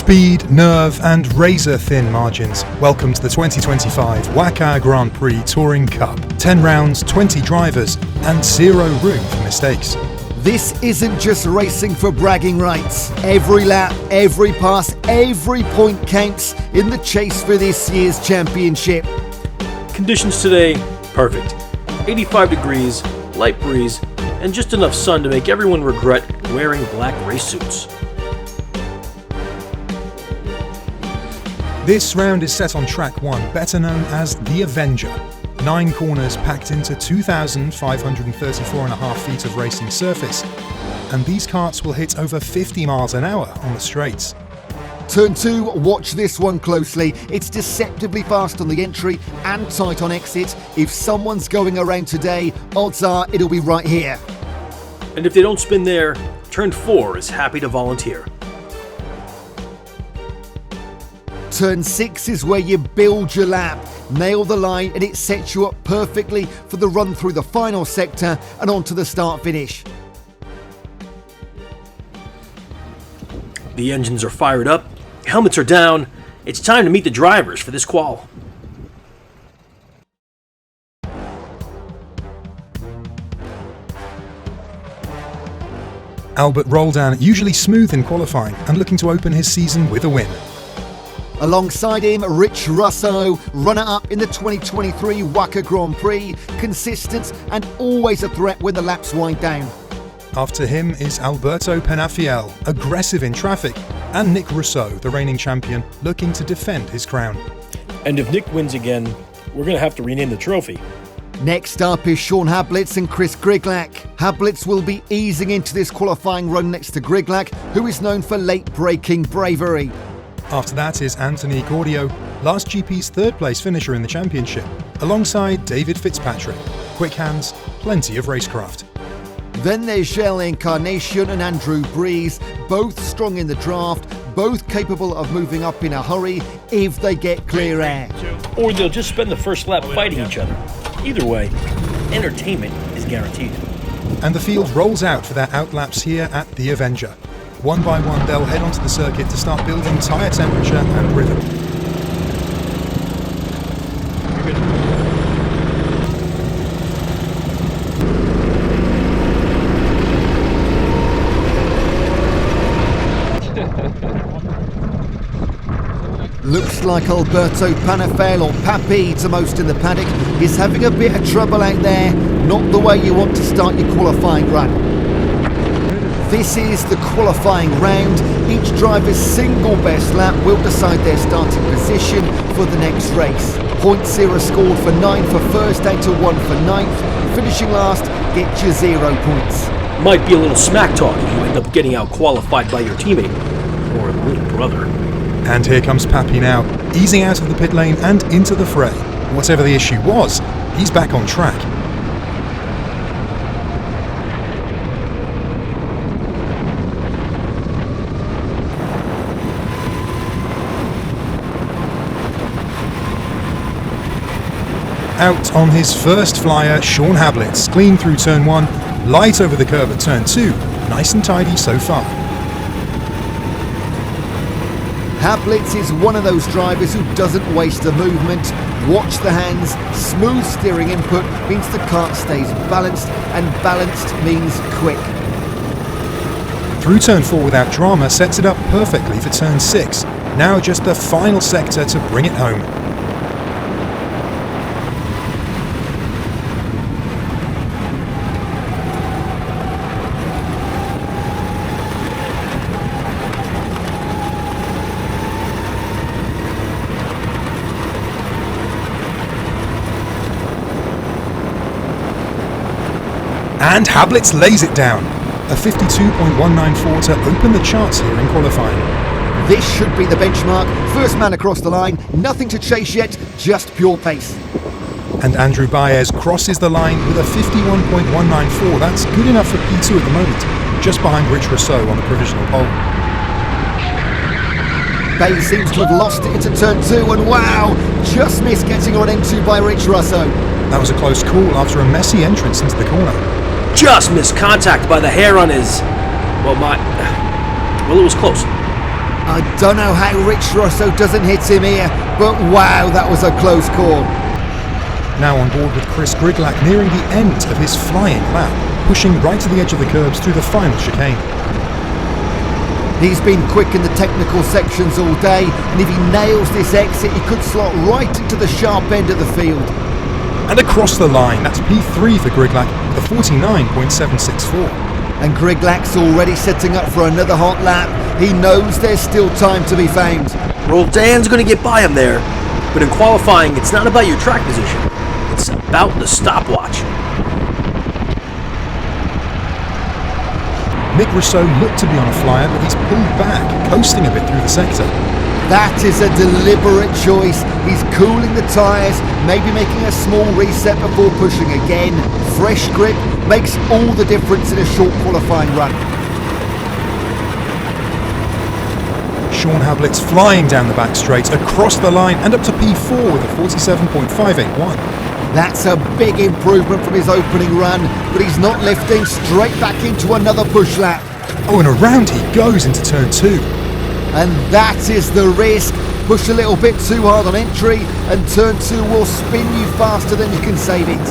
Speed, nerve and razor-thin margins. Welcome to the 2025 WAKA Grand Prix Touring Cup. 10 rounds, 20 drivers and zero room for mistakes. This isn't just racing for bragging rights. Every lap, every pass, every point counts in the chase for this year's championship. Conditions today, perfect. 85 degrees, light breeze, and just enough sun to make everyone regret wearing black race suits. This round is set on track 1, better known as the Avenger. 9 corners packed into 2,534.5 feet of racing surface, and these karts will hit over 50 miles an hour on the straights. Turn 2, watch this one closely. It's deceptively fast on the entry and tight on exit. If someone's going around today, odds are it'll be right here. And if they don't spin there, turn 4 is happy to volunteer. Turn 6 is where you build your lap. Nail the line and it sets you up perfectly for the run through the final sector and onto the start finish. The engines are fired up, helmets are down. It's time to meet the drivers for this qual. Albert Roldan, usually smooth in qualifying and looking to open his season with a win. Alongside him, Rich Russo, runner-up in the 2023 WAKA Grand Prix, consistent and always a threat when the laps wind down. After him is Alberto Penafiel, aggressive in traffic, and Nick Russo, the reigning champion, looking to defend his crown. And if Nick wins again, we're going to have to rename the trophy. Next up is Sean Hablitz and Chris Griglack. Hablitz will be easing into this qualifying run next to Griglack, who is known for late-breaking bravery. After that is Anthony Gaudio, last GP's third place finisher in the championship, alongside David Fitzpatrick. Quick hands, plenty of racecraft. Then there's Encarnacion and Andrew Breeze, both strong in the draft, both capable of moving up in a hurry if they get clear air. Or they'll just spend the first lap fighting each other. Either way, entertainment is guaranteed. And the field rolls out for their outlaps here at the Avenger. One by one, they'll head onto the circuit to start building tyre temperature and rhythm. Looks like Alberto Penafiel, or Papi to most in the paddock, is having a bit of trouble out there. Not the way you want to start your qualifying run. This is the qualifying round. Each driver's single best lap will decide their starting position for the next race. 0.0 scored for 9 for first, down to 1 for 9th. Finishing last, get you 0 points. Might be a little smack talk if you end up getting out qualified by your teammate or little brother. And here comes Papi now, easing out of the pit lane and into the fray. Whatever the issue was, he's back on track. Out on his first flyer, Sean Hablitz, clean through turn 1, light over the curve at turn 2, nice and tidy so far. Hablitz is one of those drivers who doesn't waste a movement. Watch the hands, smooth steering input means the kart stays balanced, and balanced means quick. Through turn 4 without drama sets it up perfectly for turn 6, now just the final sector to bring it home. And Hablitz lays it down. A 52.194 to open the charts here in qualifying. This should be the benchmark. First man across the line, nothing to chase yet, just pure pace. And Andrew Baez crosses the line with a 51.194. That's good enough for P2 at the moment, just behind Rich Russo on the provisional pole. Baez seems to have lost it into turn 2, and wow, just missed getting on M2 by Rich Russo. That was a close call after a messy entrance into the corner. Just missed contact by the hair on his... Well, it was close. I don't know how Russo doesn't hit him here, but wow, that was a close call. Now on board with Griglack nearing the end of his flying lap, pushing right to the edge of the curbs through the final chicane. He's been quick in the technical sections all day, and if he nails this exit, he could slot right into the sharp end of the field. And across the line, that's P3 for Griglack with a 49.764. And Griglack's already setting up for another hot lap. He knows there's still time to be found. Roldan's going to get by him there, but in qualifying, it's not about your track position. It's about the stopwatch. Russo looked to be on a flyer, but he's pulled back, coasting a bit through the sector. That is a deliberate choice. He's cooling the tyres, maybe making a small reset before pushing again. Fresh grip makes all the difference in a short qualifying run. Sean Hablitz flying down the back straight, across the line and up to P4 with a 47.581. That's a big improvement from his opening run, but he's not lifting, straight back into another push lap. Oh, and around he goes into turn 2. And that is the risk. Push a little bit too hard on entry, and turn 2 will spin you faster than you can save it.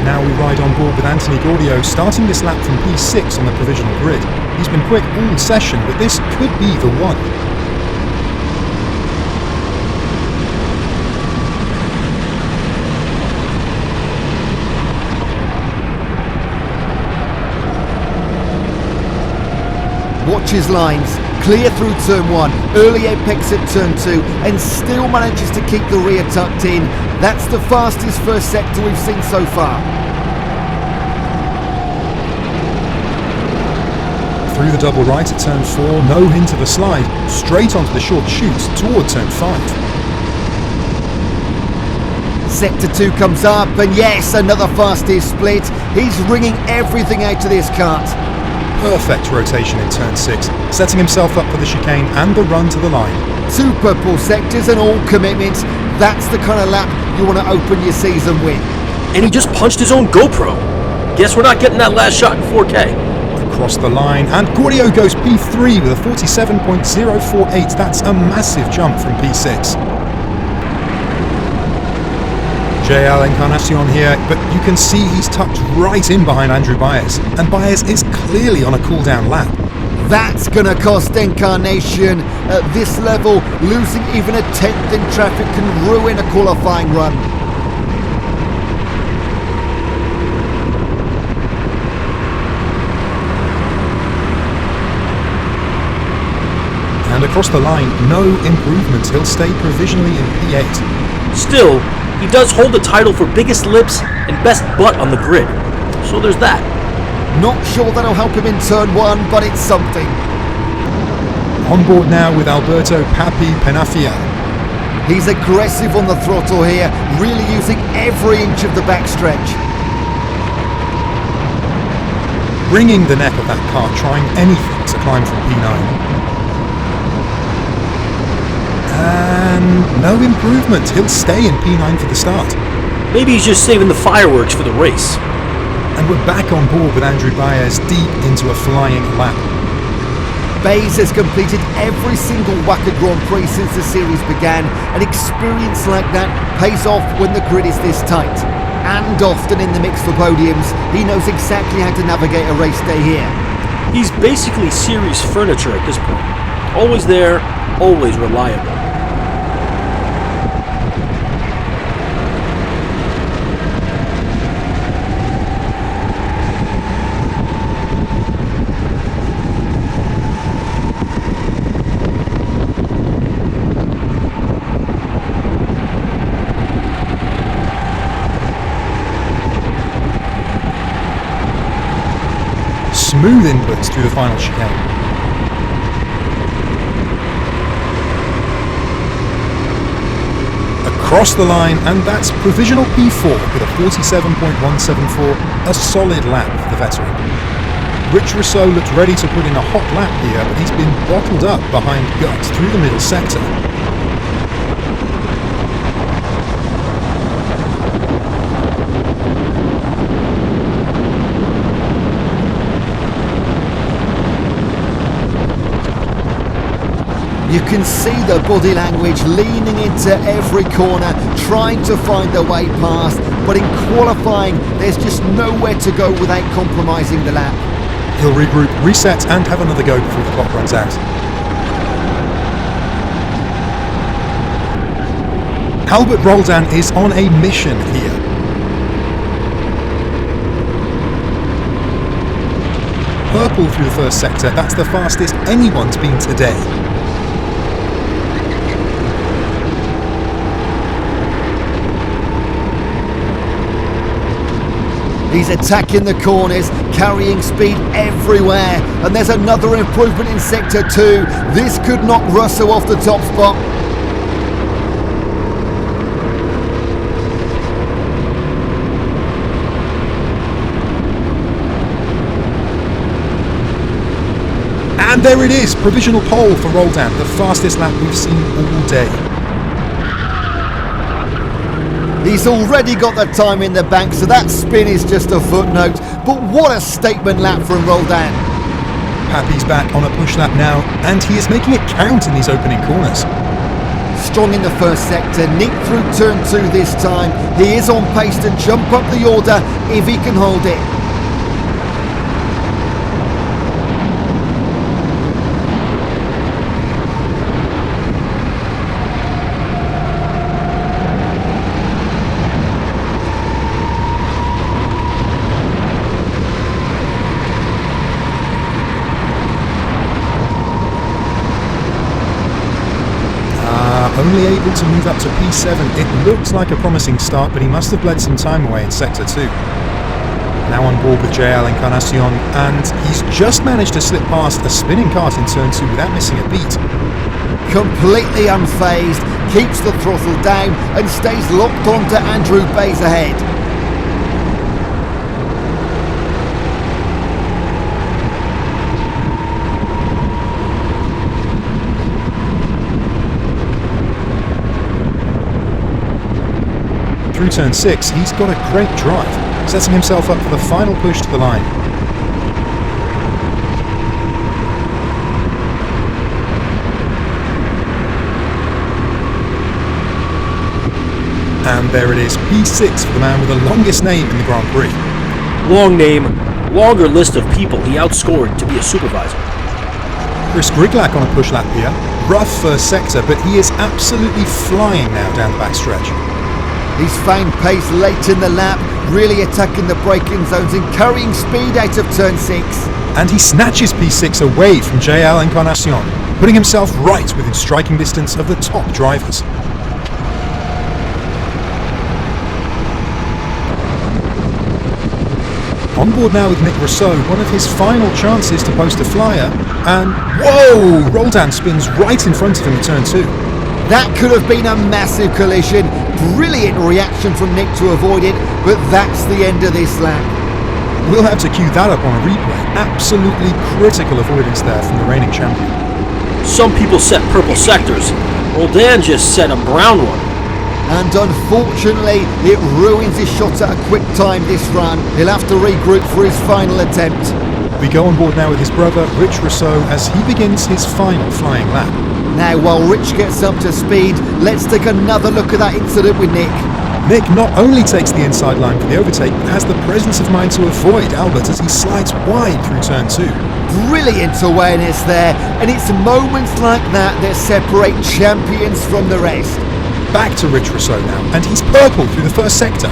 Now we ride on board with Anthony Gaudio, starting this lap from P6 on the provisional grid. He's been quick all session, but this could be the one. Watch his lines, clear through turn 1, early apex at turn 2, and still manages to keep the rear tucked in. That's the fastest first sector we've seen so far. Through the double right at turn 4, no hint of a slide, straight onto the short chute toward turn 5. Sector 2 comes up, and yes, another fastest split. He's wringing everything out of this kart. Perfect rotation in turn 6, setting himself up for the chicane and the run to the line. 2 purple sectors and all commitments. That's the kind of lap you want to open your season with. And he just punched his own GoPro. Guess we're not getting that last shot in 4K. Across the line, and Gaudio goes P3 with a 47.048. That's a massive jump from P6. JL Encarnacion here, but you can see he's tucked right in behind Andrew Baez, and Baez is clearly on a cool-down lap. That's gonna cost Encarnacion. At this level, losing even a tenth in traffic can ruin a qualifying run. And across the line, no improvement. He'll stay provisionally in P8. Still, he does hold the title for biggest lips and best butt on the grid. So there's that. Not sure that'll help him in turn 1, but it's something. On board now with Alberto Papi Penafia. He's aggressive on the throttle here, really using every inch of the backstretch. Bringing the neck of that car, trying anything to climb from P9. And no improvement. He'll stay in P9 for the start. Maybe he's just saving the fireworks for the race. And we're back on board with Andrew Baez deep into a flying lap. Baez has completed every single WAKA Grand Prix since the series began. An experience like that pays off when the grid is this tight. And often in the mix for podiums, he knows exactly how to navigate a race day here. He's basically series furniture at this point. Always there, always reliable. Smooth inputs through the final chicane. Across the line, and that's provisional P4 with a 47.174, a solid lap for the veteran. Russo looked ready to put in a hot lap here, but he's been bottled up behind Guts through the middle sector. You can see the body language leaning into every corner, trying to find their way past, but in qualifying there's just nowhere to go without compromising the lap. He'll regroup, reset and have another go before the clock runs out. Albert Roldan is on a mission here. Purple through the first sector, that's the fastest anyone's been today. He's attacking the corners, carrying speed everywhere, and there's another improvement in Sector 2. This could knock Russo off the top spot. And there it is, provisional pole for Roldan, the fastest lap we've seen all day. He's already got the time in the bank, so that spin is just a footnote. But what a statement lap from Roldan. Papi's back on a push lap now, and he is making it count in these opening corners. Strong in the first sector, neat through turn 2 this time. He is on pace to jump up the order if he can hold it. Only able to move up to P7. It looks like a promising start, but he must have bled some time away in Sector 2. Now on board with JL Encarnacion, and he's just managed to slip past a spinning kart in turn 2 without missing a beat. Completely unfazed, keeps the throttle down and stays locked onto Andrew Baez ahead. Through turn 6, he's got a great drive, setting himself up for the final push to the line. And there it is, P6 for the man with the longest name in the Grand Prix. Long name, longer list of people he outscored to be a supervisor. Griglack on a push lap here. Rough first sector, but he is absolutely flying now down the backstretch. He's found pace late in the lap, really attacking the braking zones and carrying speed out of turn 6. And he snatches P6 away from JL Encarnacion, putting himself right within striking distance of the top drivers. On board now with Russo, one of his final chances to post a flyer, and whoa! Roldan spins right in front of him at turn 2. That could have been a massive collision. Brilliant reaction from Nick to avoid it, but that's the end of this lap. We'll have to cue that up on a replay. Absolutely critical avoidance there from the reigning champion. Some people set purple sectors. Roldan just set a brown one. And unfortunately, it ruins his shot at a quick time this run. He'll have to regroup for his final attempt. We go on board now with his brother, Russo, as he begins his final flying lap. Now, while Rich gets up to speed, let's take another look at that incident with Nick. Nick not only takes the inside line for the overtake, but has the presence of mind to avoid Albert as he slides wide through turn 2. Brilliant awareness there, and it's moments like that that separate champions from the rest. Back to Russo now, and he's purple through the first sector.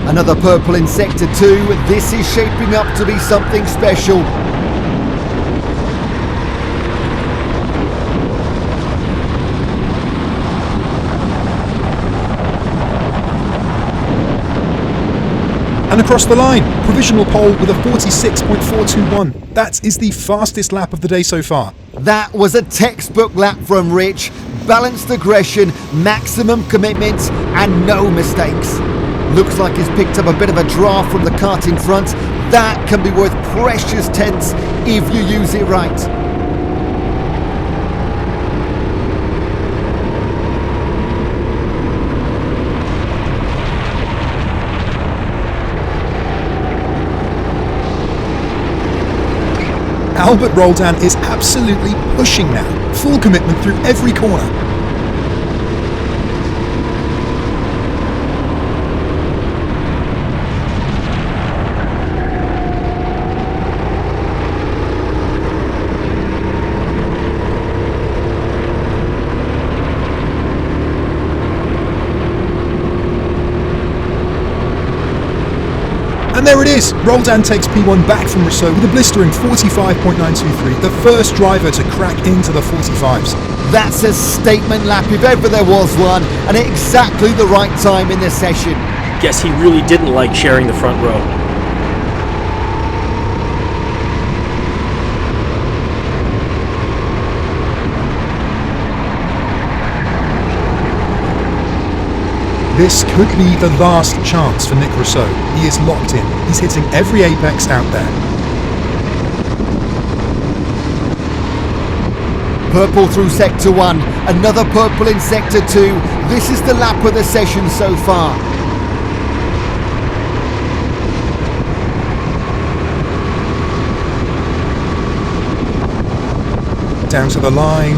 Another purple in Sector 2, this is shaping up to be something special. And across the line, provisional pole with a 46.421. That is the fastest lap of the day so far. That was a textbook lap from Rich. Balanced aggression, maximum commitment, and no mistakes. Looks like he's picked up a bit of a draft from the kart in front. That can be worth precious tenths if you use it right. Albert Roldan is absolutely pushing now. Full commitment through every corner. And there it is! Roldan takes P1 back from Russo with a blistering 45.923, the first driver to crack into the 45s. That's a statement lap if ever there was one, and at exactly the right time in the session. Guess he really didn't like sharing the front row. This could be the last chance for Nick Russo. He is locked in. He's hitting every apex out there. Purple through Sector 1, another purple in Sector 2. This is the lap of the session so far. Down to the line.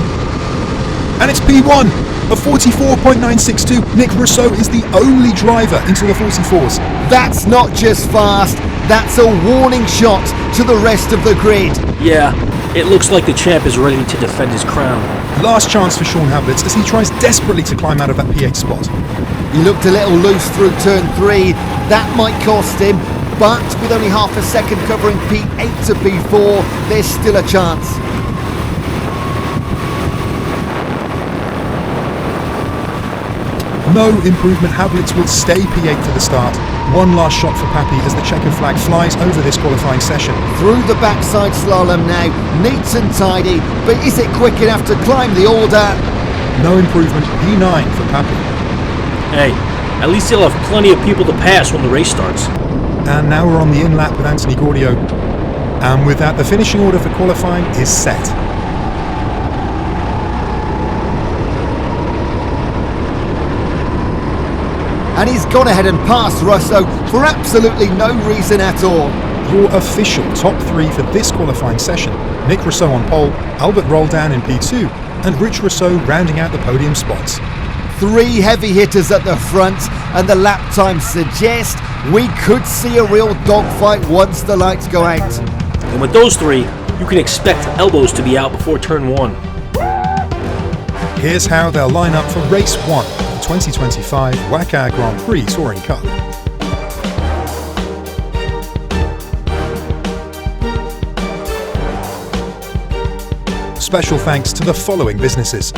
And it's P1! A 44.962. Nick Russo is the only driver into the 44s. That's not just fast, that's a warning shot to the rest of the grid. Yeah, it looks like the champ is ready to defend his crown. Last chance for Sean Hablitz as he tries desperately to climb out of that P8 spot. He looked a little loose through turn 3. That might cost him, but with only half a second covering P8 to P4, there's still a chance. No improvement. Hablitz will stay P8 to the start. One last shot for Papi as the checkered flag flies over this qualifying session. Through the backside slalom now, neat and tidy, but is it quick enough to climb the order? No improvement. P9 for Papi. Hey, at least he'll have plenty of people to pass when the race starts. And now we're on the in-lap with Anthony Gaudio. And with that, the finishing order for qualifying is set. And he's gone ahead and passed Russo for absolutely no reason at all. Your official top 3 for this qualifying session. Nick Russo on pole, Albert Roldan in P2, and Rich Russo rounding out the podium spots. 3 heavy hitters at the front, and the lap times suggest we could see a real dogfight once the lights go out. And with those 3, you can expect elbows to be out before turn 1. Here's how they'll line up for race 1. 2025 WAKA Grand Prix Touring Cup. Special thanks to the following businesses: